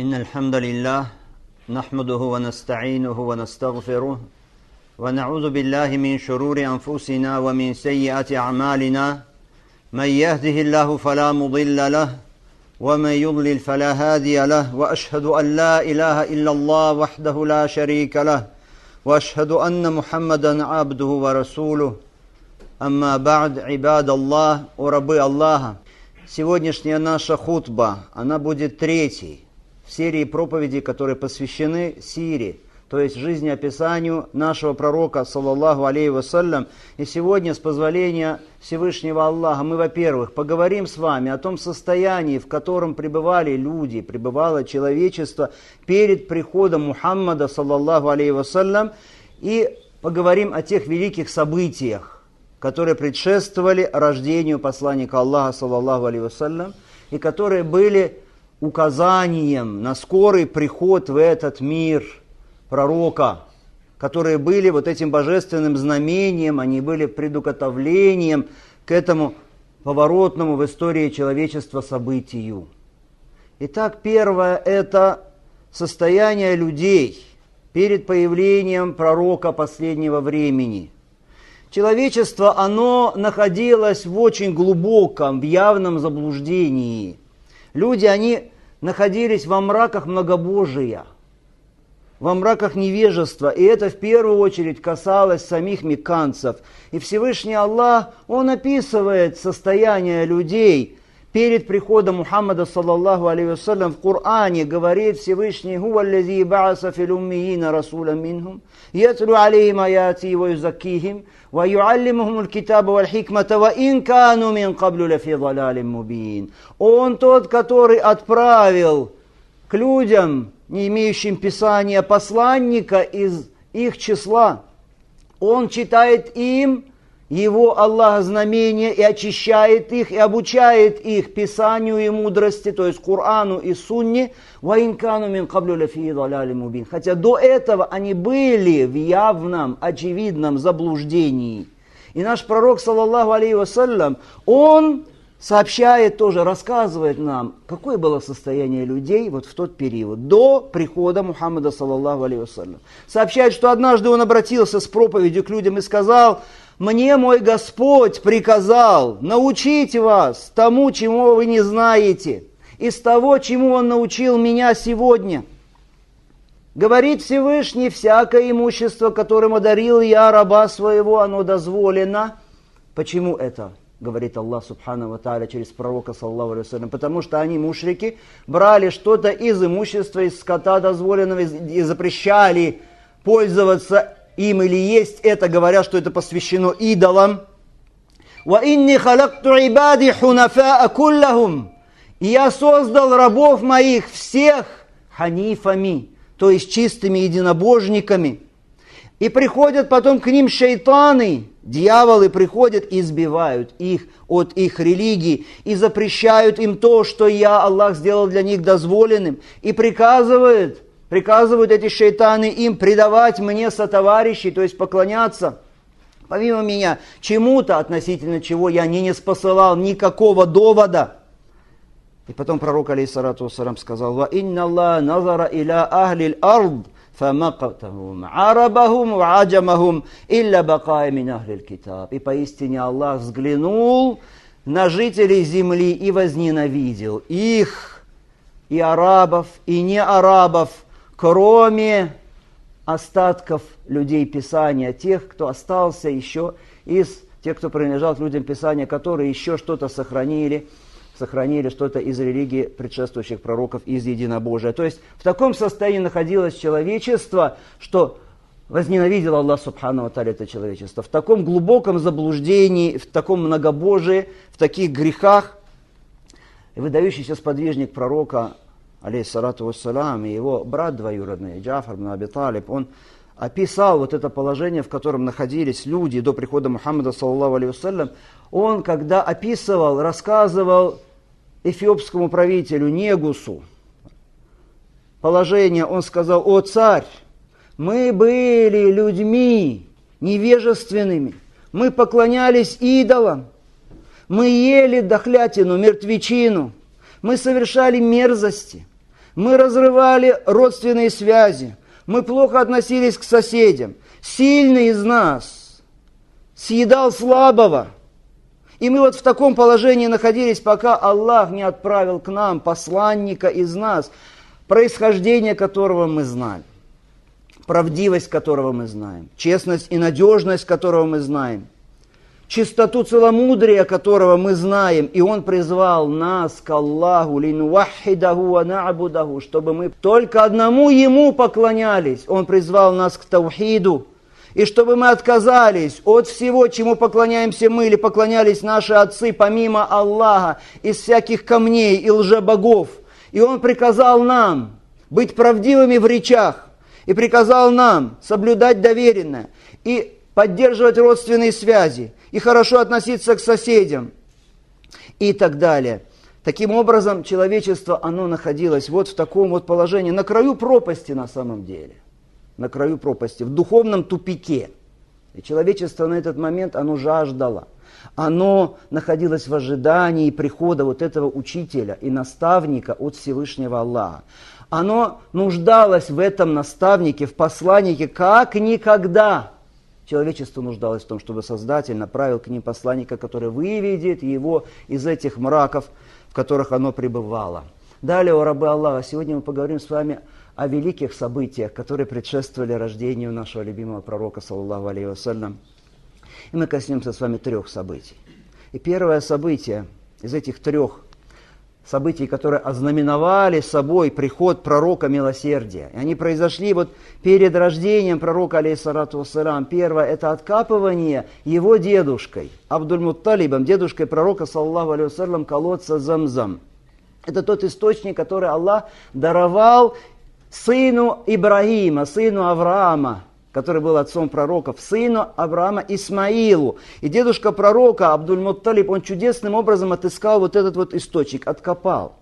إن الحمد لله نحمده ونستعينه ونستغفره ونعوذ بالله من شرور أنفسنا ومن سيئات أعمالنا من يهده الله فلا مضل له ومن يضلل فلا هادي له وأشهد أن لا إله إلا الله وحده لا شريك له وأشهد أن محمدا عبده ورسوله أما بعد عباد الله وربы Аллаха. Сегодняшняя наша хутба, она будет третьей в серии проповедей, которые посвящены сире, то есть жизнеописанию нашего пророка, саллаллаху алейхи вассалям. И сегодня, с позволения Всевышнего Аллаха, мы, во-первых, поговорим с вами о том состоянии, в котором пребывали люди, пребывало человечество перед приходом Мухаммада, саллаллаху алейхи вассалям, и поговорим о тех великих событиях, которые предшествовали рождению посланника Аллаха, саллаллаху алейхи вассалям, и которые были указанием на скорый приход в этот мир пророка, которые были вот этим божественным знамением, они были предуготовлением к этому поворотному в истории человечества событию. Итак, первое – это состояние людей перед появлением пророка последнего времени. Человечество, оно находилось в очень глубоком, в явном заблуждении. Люди, они находились во мраках многобожия, во мраках невежества, и это в первую очередь касалось самих мекканцев. И Всевышний Аллах, Он описывает состояние людей перед приходом Мухаммада, саллаллаху алейхи вассалям, в Коране говорит Всевышний: «Хуа аллази ба'аса фил уммиина расулан минхум, ятлу алейхим аяти ва юзаккихим, ва юаллимухумул китаба валь хикмата, ва ин кану мин каблю лафи далалин мубин». Он тот, который отправил к людям, не имеющим Писания, посланника из их числа. Он читает им Его, Аллаха, знамения и очищает их, и обучает их Писанию и мудрости, то есть Корану и Сунне. Хотя до этого они были в явном, очевидном заблуждении. И наш пророк, саллаллаху алейхи вассалям, он сообщает тоже, рассказывает нам, какое было состояние людей вот в тот период, до прихода Мухаммада, саллаллаху алейхи вассалям. Сообщает, что однажды он обратился с проповедью к людям и сказал: «Мне мой Господь приказал научить вас тому, чему вы не знаете, из того, чему Он научил меня сегодня. Говорит Всевышний: всякое имущество, которым одарил я раба своего, оно дозволено». Почему это? Говорит Аллах субхану ва тааля через пророка, саллаллаху алейхи вассалям. Потому что они, мушрики, брали что-то из имущества, из скота дозволенного, и запрещали пользоваться им или есть это, говоря, что это посвящено идолам. «Ва инни халакту ибади хунафаа куллахум». И я создал рабов моих всех ханифами, то есть чистыми единобожниками. И приходят потом к ним шайтаны, дьяволы приходят и избивают их от их религии, и запрещают им то, что я, Аллах, сделал для них дозволенным, и приказывают эти шайтаны им предавать мне сотоварищей, то есть поклоняться помимо меня чему-то, относительно чего я не ниспосылал никакого довода. И потом пророк, алейхиссалату вассалям, сказал: «Ва инна Аллах назара иля ахлил ард, фамакатахум арабахум ва аджамахум илля бакая мин ахлил китаб». И поистине Аллах взглянул на жителей земли и возненавидел их, и арабов, и не арабов, кроме остатков людей Писания, тех, кто остался еще из тех, кто принадлежал к людям Писания, которые еще что-то сохранили что-то из религии предшествующих пророков, из единобожия. То есть в таком состоянии находилось человечество, что возненавидел Аллах субхану ва тааля это человечество. В таком глубоком заблуждении, в таком многобожии, в таких грехах. И выдающийся сподвижник пророка, алейхиссалату вассалям, и его брат двоюродный, Джафар ибн Аби Талиб, он описал вот это положение, в котором находились люди до прихода Мухаммада, саллаллаху алейхи вассалям. Он, когда описывал, рассказывал эфиопскому правителю Негусу положение, он сказал: «О царь, мы были людьми невежественными, мы поклонялись идолам, мы ели дохлятину, мертвечину, мы совершали мерзости, мы разрывали родственные связи, мы плохо относились к соседям. Сильный из нас съедал слабого. И мы вот в таком положении находились, пока Аллах не отправил к нам посланника из нас, происхождение которого мы знаем, правдивость которого мы знаем, честность и надежность которого мы знаем, чистоту целомудрия которого мы знаем. И Он призвал нас к Аллаху, линувахидаху ва на'будаху, чтобы мы только одному Ему поклонялись. Он призвал нас к таухиду, и чтобы мы отказались от всего, чему поклоняемся мы или поклонялись наши отцы, помимо Аллаха, из всяких камней и лжебогов. И Он приказал нам быть правдивыми в речах, и приказал нам соблюдать доверенное, и поддерживать родственные связи, и хорошо относиться к соседям, и так далее. Таким образом, человечество, оно находилось вот в таком вот положении, на краю пропасти на самом деле. На краю пропасти, в духовном тупике. И человечество на этот момент, оно жаждало. Оно находилось в ожидании прихода вот этого учителя и наставника от Всевышнего Аллаха. Оно нуждалось в этом наставнике, в посланнике, как никогда. Человечество нуждалось в том, чтобы Создатель направил к ним посланника, который выведет его из этих мраков, в которых оно пребывало. Далее, о рабы Аллаха, сегодня мы поговорим с вами о великих событиях, которые предшествовали рождению нашего любимого пророка, саллаллаху алейхи вассалям. И мы коснемся с вами 3 событий. И первое событие из этих 3 событий, которые ознаменовали собой приход пророка милосердия. И они произошли вот перед рождением пророка, алейхиссалату вассалям. Первое – это откапывание его дедушкой, Абдуль-Мутталибом, дедушкой пророка, саллаллаху алейхи вассалям, колодца Замзам. Это тот источник, который Аллах даровал сыну Ибрагима, сыну Авраама, который был отцом пророков, сыну Авраама Исмаилу. И дедушка пророка Абдуль-Мутталиб, он чудесным образом отыскал вот этот вот источник, откопал.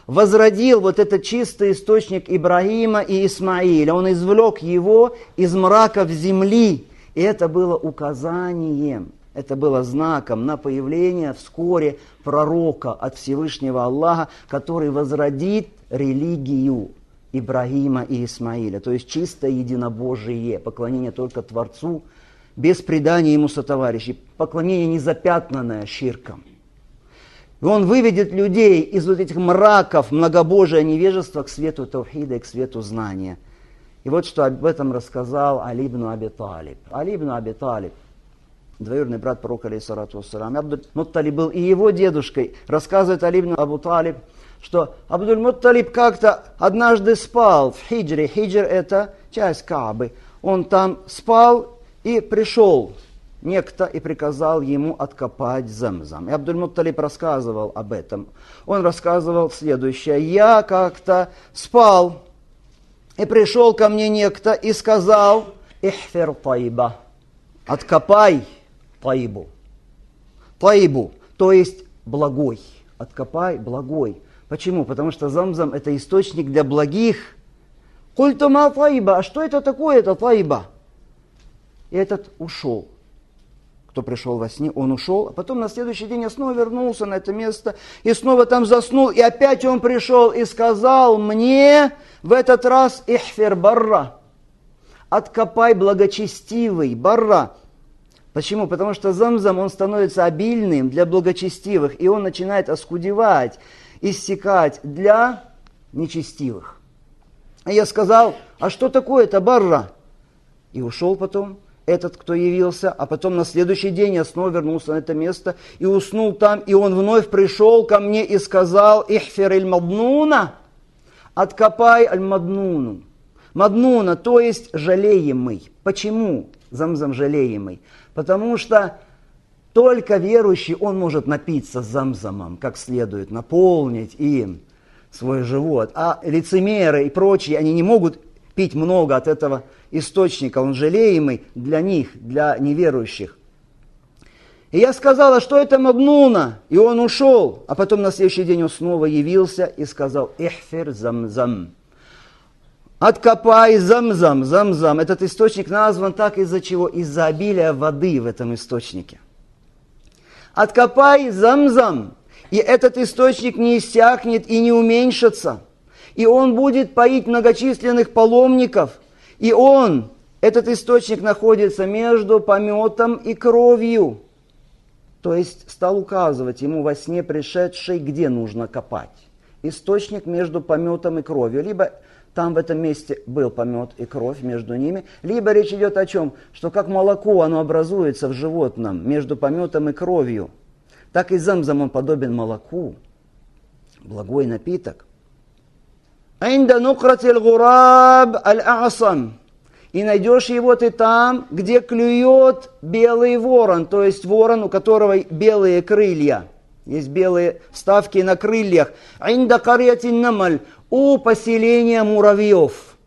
Возродил вот этот чистый источник Ибрагима и Исмаиля. Он извлек его из мраков земли. И это было указанием, это было знаком на появление вскоре пророка от Всевышнего Аллаха, который возродит религию Ибрагима и Исмаиля, то есть чисто единобожие, поклонение только Творцу, без предания ему сотоварищей, поклонение не запятнанное ширком. И он выведет людей из вот этих мраков многобожия невежества к свету таухида и к свету знания. И вот что об этом рассказал Али ибн Аби Талиб. Али ибн Аби Талиб, двоюродный брат пророка, алейхиссалату вассалям, Абдуль-Мутталиб был и его дедушкой. Рассказывает Али ибн Абу Талиб, что Абдуль-Мутталиб как-то однажды спал в Хиджре. Хиджр – это часть Каабы. Он там спал, и пришел некто и приказал ему откопать Замзам. И Абдуль-Мутталиб рассказывал об этом. Он рассказывал следующее. «Я как-то спал, и пришел ко мне некто и сказал: ихфир таиба, откопай таибу». Таибу, то есть благой. Откопай благой. Почему? Потому что Замзам – это источник для благих. «Культу ма таиба», а что это такое, это таиба? И этот ушел. Кто пришел во сне, он ушел, а потом на следующий день я снова вернулся на это место, и снова там заснул, и опять он пришел и сказал мне в этот раз: ихфир барра, откопай благочестивый, барра. Почему? Потому что Замзам, он становится обильным для благочестивых, и он начинает оскудевать, иссякать для нечестивых. И я сказал: а что такое это барра? И ушел потом этот, кто явился, а потом на следующий день я снова вернулся на это место и уснул там, и он вновь пришел ко мне и сказал: ихфир аль-маднуна, откопай аль-маднуну. Маднуна, то есть жалеемый. Почему Замзам жалеемый? Потому что только верующий, он может напиться Замзамом как следует, наполнить им свой живот. А лицемеры и прочие, они не могут пить много от этого источника. Он жалеемый для них, для неверующих. И я сказала: что это маднуна? И он ушел. А потом на следующий день он снова явился и сказал: ихфир Замзам. Откопай Замзам. Замзам. Этот источник назван так из-за чего? Из-за обилия воды в этом источнике. Откопай Замзам, и этот источник не иссякнет и не уменьшится. И он будет поить многочисленных паломников. И он, этот источник, находится между пометом и кровью. То есть стал указывать ему во сне пришедший, где нужно копать. Источник между пометом и кровью. Либо там в этом месте был помет и кровь между ними. Либо речь идет о чем? Что как молоко, оно образуется в животном между пометом и кровью. Так и замзам он подобен молоку. Благой напиток. «Инда нукратил гураб аль-а'асам». И найдешь его ты там, где клюет белый ворон, то есть ворон, у которого белые крылья. Есть белые вставки на крыльях. «Инда карьятин намаль». У поселения муравьев.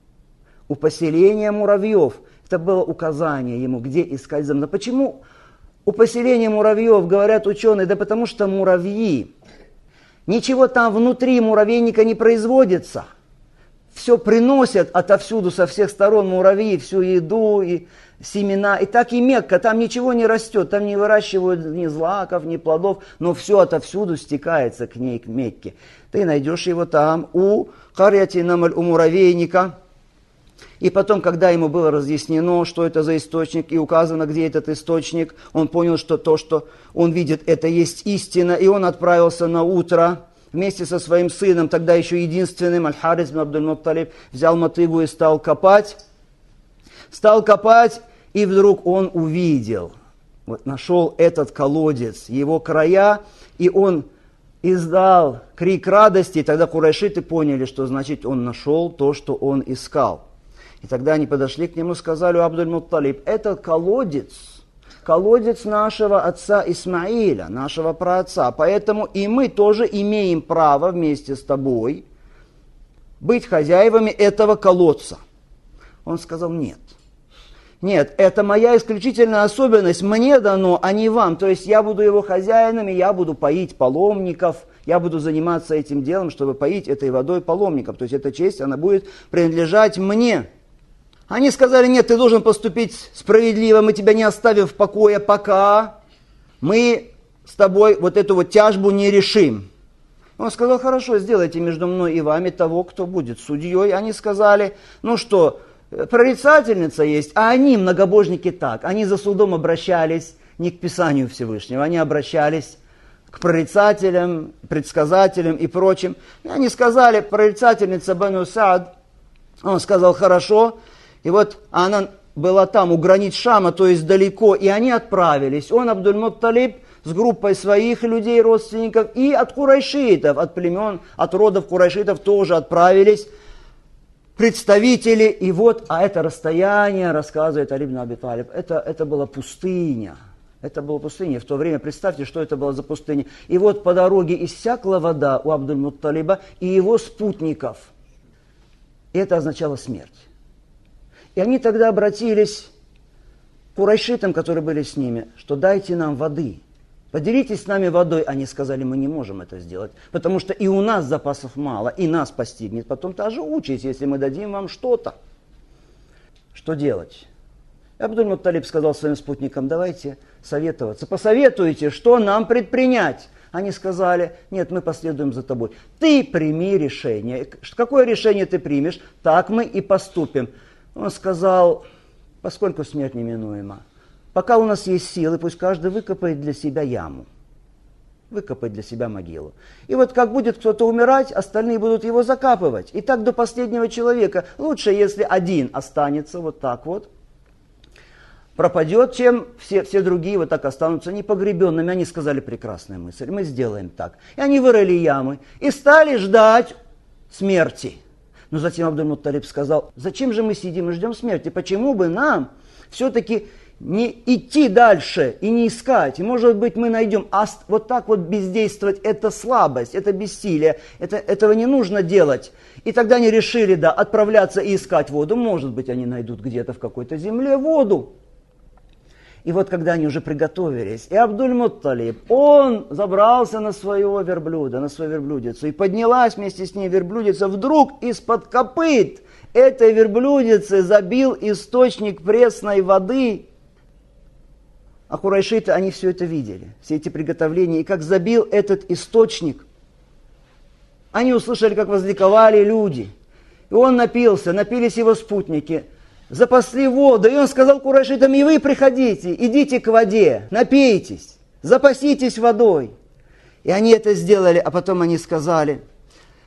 У поселения муравьев. Это было указание ему, где искать замзам. Почему у поселения муравьев, говорят ученые? Да потому что муравьи. Ничего там внутри муравейника не производится. Все приносят отовсюду, со всех сторон муравьи, всю еду и семена. И так и Мекка, там ничего не растет, там не выращивают ни злаков, ни плодов, но все отовсюду стекается к ней, к Мекке. Ты найдешь его там, у карьяти намаль, у муравейника. И потом, когда ему было разъяснено, что это за источник, и указано, где этот источник, он понял, что то, что он видит, это есть истина, и он отправился на утро вместе со своим сыном, тогда еще единственным, Аль-Харис бин Абдуль-Мутталиб, взял мотыгу и стал копать. Стал копать, и вдруг он увидел, вот нашел этот колодец, его края, и он издал крик радости, и тогда курайшиты поняли, что значит он нашел то, что он искал. И тогда они подошли к нему и сказали: Абдуль-Мутталиб, это колодец нашего отца Исмаиля, нашего праотца. Поэтому и мы тоже имеем право вместе с тобой быть хозяевами этого колодца. Он сказал: нет. Нет, это моя исключительная особенность, мне дано, а не вам. То есть я буду его хозяином, и я буду поить паломников, я буду заниматься этим делом, чтобы поить этой водой паломников. То есть эта честь, она будет принадлежать мне. Они сказали: нет, ты должен поступить справедливо, мы тебя не оставим в покое, пока мы с тобой вот эту вот тяжбу не решим. Он сказал: хорошо, сделайте между мной и вами того, кто будет судьей. Они сказали: ну что, прорицательница есть, а они, многобожники, так. Они за судом обращались не к Писанию Всевышнего, они обращались к прорицателям, предсказателям и прочим. И они сказали: прорицательница Бану Саад. Он сказал: хорошо. И вот она была там, у границ Шама, то есть далеко, и они отправились. Он, Абдуль-Мутталиб, с группой своих людей, родственников, и от курайшитов, от племен, от родов курайшитов тоже отправились представители. И вот, а это расстояние, рассказывает Али ибн Аби Талиб, это была пустыня. Это была пустыня. В то время представьте, что это была за пустыня. И вот по дороге иссякла вода у Абдуль-Мутталиба и его спутников. И это означало смерть. И они тогда обратились к курайшитам, которые были с ними, что дайте нам воды. Поделитесь с нами водой. Они сказали: мы не можем это сделать, потому что и у нас запасов мало, и нас постигнет. Потом тоже учись, если мы дадим вам что-то. Что делать? Абдуль-Мутталиб сказал своим спутникам: давайте советоваться. Посоветуйте, что нам предпринять. Они сказали: нет, мы последуем за тобой. Ты прими решение. Какое решение ты примешь, так мы и поступим. Он сказал: поскольку смерть неминуема, пока у нас есть силы, пусть каждый выкопает для себя яму, выкопает для себя могилу. И вот как будет кто-то умирать, остальные будут его закапывать. И так до последнего человека. Лучше, если один останется вот так вот, пропадет, чем все другие вот так останутся непогребенными. Они сказали: прекрасная мысль, мы сделаем так. И они вырыли ямы и стали ждать смерти. Но затем Абдуль-Мутталиб сказал: зачем же мы сидим и ждем смерти? Почему бы нам все-таки не идти дальше и не искать? И может быть мы найдем. А вот так вот бездействовать — это слабость, это бессилие. Этого не нужно делать. И тогда они решили, да, отправляться и искать воду. Может быть, они найдут где-то в какой-то земле воду. И вот когда они уже приготовились, и Абдуль-Мутталиб, он забрался на своего верблюда, на свою верблюдицу, и поднялась вместе с ней верблюдица, вдруг из-под копыт этой верблюдицы забил источник пресной воды. А курайшиты, они все это видели, все эти приготовления, и как забил этот источник. Они услышали, как возликовали люди. И он напился, напились его спутники, запасли воду. И он сказал курайшитам: и вы приходите, идите к воде, напейтесь, запаситесь водой. И они это сделали, а потом они сказали,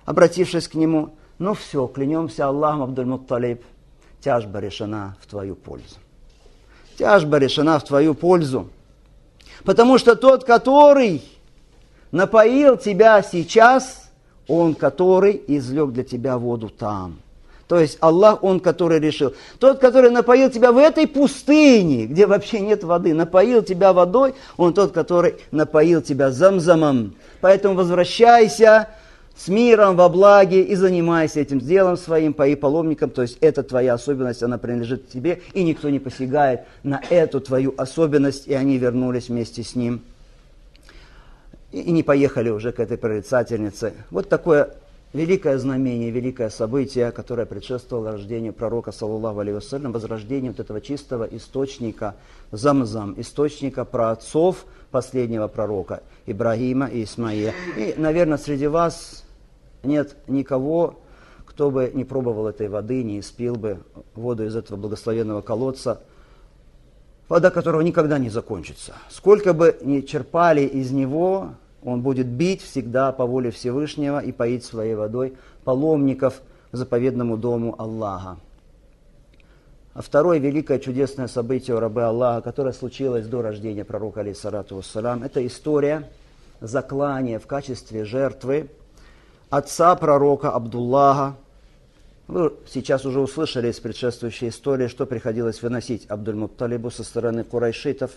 обратившись к нему: ну все, клянемся Аллахом, Абдуль-Мутталиб, тяжба решена в твою пользу. Тяжба решена в твою пользу. Потому что тот, который напоил тебя сейчас, он, который излег для тебя воду там. То есть Аллах, он, который решил. Тот, который напоил тебя в этой пустыне, где вообще нет воды, напоил тебя водой, он тот, который напоил тебя замзамом. Поэтому возвращайся с миром, во благе и занимайся этим делом своим, пои паломникам. То есть это твоя особенность, она принадлежит тебе, и никто не посягает на эту твою особенность. И они вернулись вместе с ним. И не поехали уже к этой прорицательнице. Вот такое великое знамение, великое событие, которое предшествовало рождению пророка, саллаллаху алейхи вассалям, возрождению вот этого чистого источника Замзам, источника праотцов последнего пророка Ибрагима и Исмаила. И, наверное, среди вас нет никого, кто бы не пробовал этой воды, не испил бы воду из этого благословенного колодца, вода которого никогда не закончится. Сколько бы ни черпали из него, он будет бить всегда по воле Всевышнего и поить своей водой паломников к заповедному дому Аллаха. А второе великое чудесное событие у рабы Аллаха, которое случилось до рождения пророка, алейхиссалату вассалям, это история заклания в качестве жертвы отца пророка Абдуллаха. Вы сейчас уже услышали из предшествующей истории, что приходилось выносить Абдуль-Мутталибу со стороны курайшитов.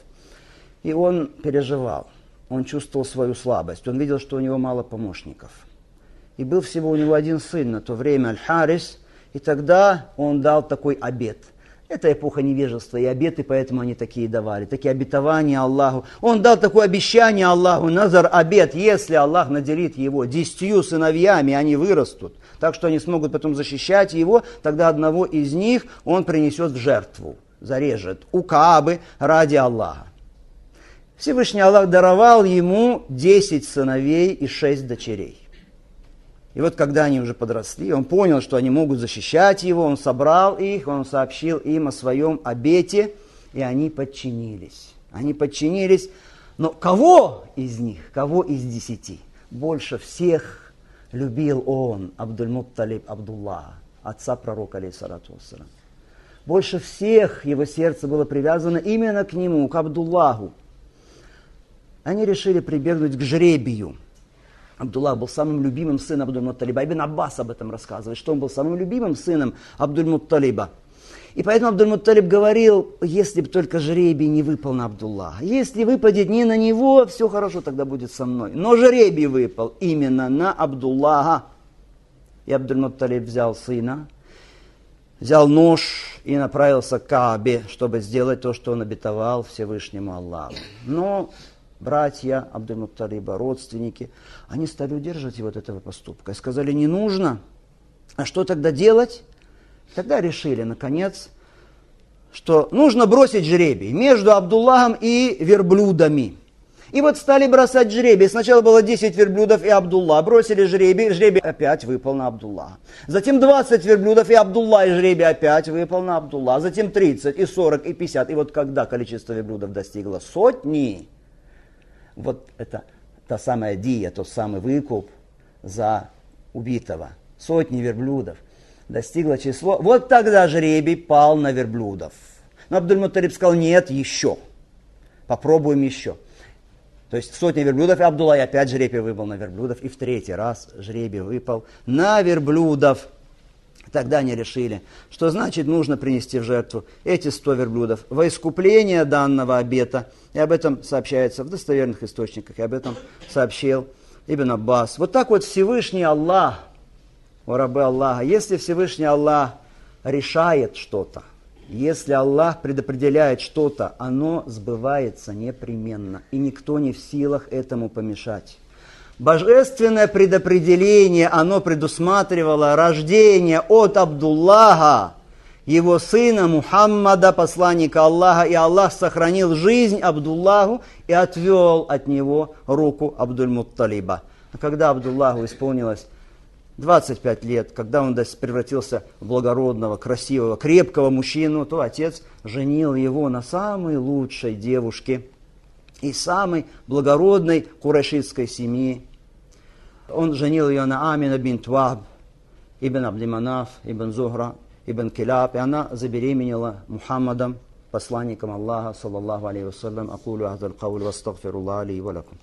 И он переживал, он чувствовал свою слабость, он видел, что у него мало помощников. И был всего у него один сын на то время, Аль-Харис, и тогда он дал такой обет. Это эпоха невежества и обеты, поэтому они такие давали, такие обетования Аллаху. Он дал такое обещание Аллаху, назар обет, если Аллах наделит его 10 сыновьями, они вырастут, так что они смогут потом защищать его, тогда одного из них он принесет в жертву, зарежет у Каабы ради Аллаха. Всевышний Аллах даровал ему 10 сыновей и 6 дочерей. И вот когда они уже подросли, он понял, что они могут защищать его, он собрал их, он сообщил им о своем обете, и они подчинились. Они подчинились, но кого из них, кого из 10 больше всех любил он, Абдуль-Мутталиб Абдуллаха, отца пророка, алейхиссалату вассалям. Больше всех его сердце было привязано именно к нему, к Абдуллаху. Они решили прибегнуть к жребию. Абдуллах был самым любимым сыном Абдуль-Мутталиба. Ибн Аббас об этом рассказывает, что он был самым любимым сыном Абдуль-Мутталиба. И поэтому Абдуль-Мутталиб говорил, если бы только жребий не выпал на Абдуллаха. Если выпадет не на него, все хорошо, тогда будет со мной. Но жребий выпал именно на Абдуллаха. И Абдуль-Мутталиб взял сына, взял нож и направился к Каабе, чтобы сделать то, что он обетовал Всевышнему Аллаху. Но братья Абдуль-Мутталиба, родственники, они стали удерживать его от этого поступка. И сказали, не нужно. А что тогда делать? Тогда решили, наконец, что нужно бросить жребий между Абдуллахом и верблюдами. И вот стали бросать жребий. Сначала было 10 верблюдов и Абдуллах. Бросили жребий, жребий опять выпал на Абдуллаха. Затем 20 верблюдов и Абдуллах, и жребий опять выпал на Абдуллаха. Затем 30, и 40, и 50. И вот когда количество верблюдов достигло 100, вот это та самая дия, тот самый выкуп за убитого. 100 верблюдов. Достигло число. Вот тогда жребий пал на верблюдов. Но Абдуль-Мутталиб сказал, нет, еще. Попробуем еще. То есть 100 верблюдов, и Абдуллах, и опять жребий выпал на верблюдов. И в 3-й раз жребий выпал на верблюдов. Тогда они решили, что значит нужно принести в жертву эти 100 верблюдов во искупление данного обета. И об этом сообщается в достоверных источниках, и об этом сообщил Ибн Аббас. Вот так вот Всевышний Аллах, о рабы Аллаха, если Всевышний Аллах решает что-то, если Аллах предопределяет что-то, оно сбывается непременно, и никто не в силах этому помешать. Божественное предопределение, оно предусматривало рождение от Абдуллаха, его сына Мухаммада, посланника Аллаха, и Аллах сохранил жизнь Абдуллаху и отвел от него руку Абдуль-Мутталиба. А когда Абдуллаху исполнилось 25 лет, когда он превратился в благородного, красивого, крепкого мужчину, то отец женил его на самой лучшей девушке из самой благородной курайшитской семьи. Он женил ее на Амина бинт Вахб, ибн Абдиманаф, ибн Зухра, ибн Килаб, и она забеременела Мухаммадом, посланником Аллаха, саллаллаху алейхи вассалям. Акулю ахзал кауль, вастагфируллах ли ва лакум.